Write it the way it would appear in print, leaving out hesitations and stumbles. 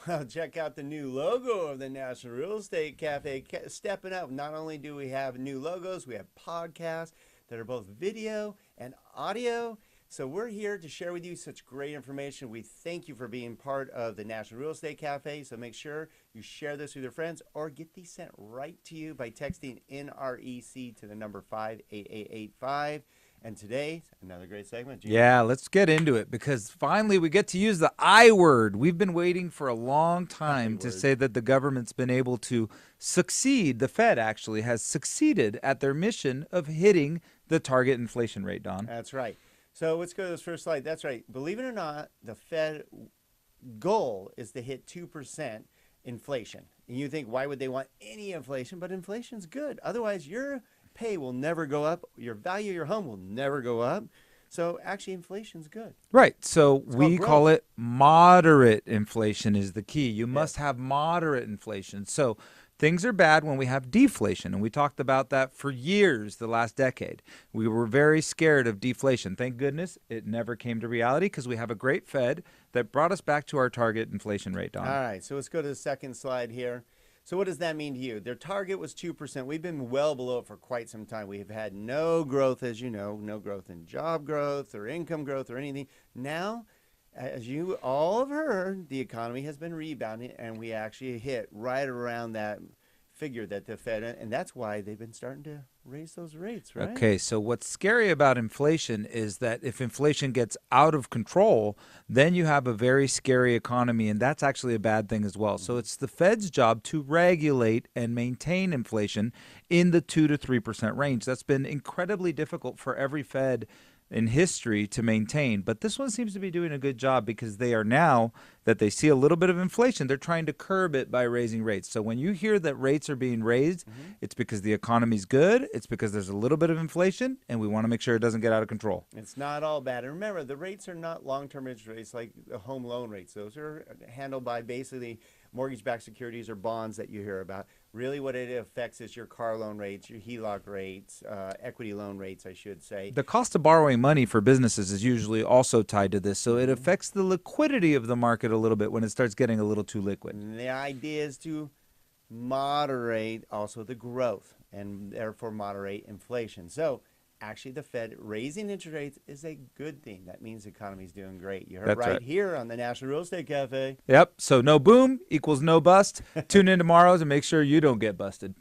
Well, check out the new logo of the National Real Estate Cafe. Stepping up. Not only do we have new logos, we have podcasts that are both video and audio. So we're here to share with you such great information. We thank you for being part of the National Real Estate Cafe. So make sure you share this with your friends or get these sent right to you by texting NREC to the number 58885. And today, another great segment, Gino. Yeah, let's get into it because finally we get to use the I word. We've been waiting for a long time to say that the government's been able to succeed. The Fed actually has succeeded at their mission of hitting the target inflation rate, Don. That's right. So let's go to this first slide. That's right. Believe it or not, the Fed goal is to hit 2% inflation. And you think, why would they want any inflation? But inflation's good. Otherwise, your pay will never go up. Your value of your home will never go up. So actually, inflation's good. Right. So we call it moderate inflation is the key. You must have moderate inflation. So things are bad when we have deflation. And we talked about that for years, the last decade. We were very scared of deflation. Thank goodness it never came to reality because we have a great Fed that brought us back to our target inflation rate, Don. All right. So let's go to the second slide here. So what does that mean to you? Their target was 2%. We've been well below it for quite some time. We have had no growth, as you know, no growth in job growth or income growth or anything. Now, as you all have heard, the economy has been rebounding, and we actually hit right around that figure that the Fed, and that's why they've been starting to raise those rates, right? Okay, so what's scary about inflation is that if inflation gets out of control, then you have a very scary economy, and that's actually a bad thing as well. So it's the Fed's job to regulate and maintain inflation in the 2 to 3% range. That's been incredibly difficult for every Fed in history to maintain, but this one seems to be doing a good job because they are now that they see a little bit of inflation, they're trying to curb it by raising rates. So when you hear that rates are being raised, it's because the economy's good, it's because there's a little bit of inflation, and we want to make sure it doesn't get out of control. It's not all bad. And remember, the rates are not long-term interest rates like the home loan rates. Those are handled by basically mortgage-backed securities or bonds that you hear about. Really what it affects is your car loan rates, your HELOC rates, equity loan rates, I should say. The cost of borrowing money for businesses is usually also tied to this, so it affects the liquidity of the market a little bit when it starts getting a little too liquid. And the idea is to moderate also the growth and therefore moderate inflation. So actually the Fed raising interest rates is a good thing. That means the economy's doing great. You heard That's right here on the National Real Estate Cafe. Yep, so no boom equals no bust. Tune in tomorrow to make sure you don't get busted.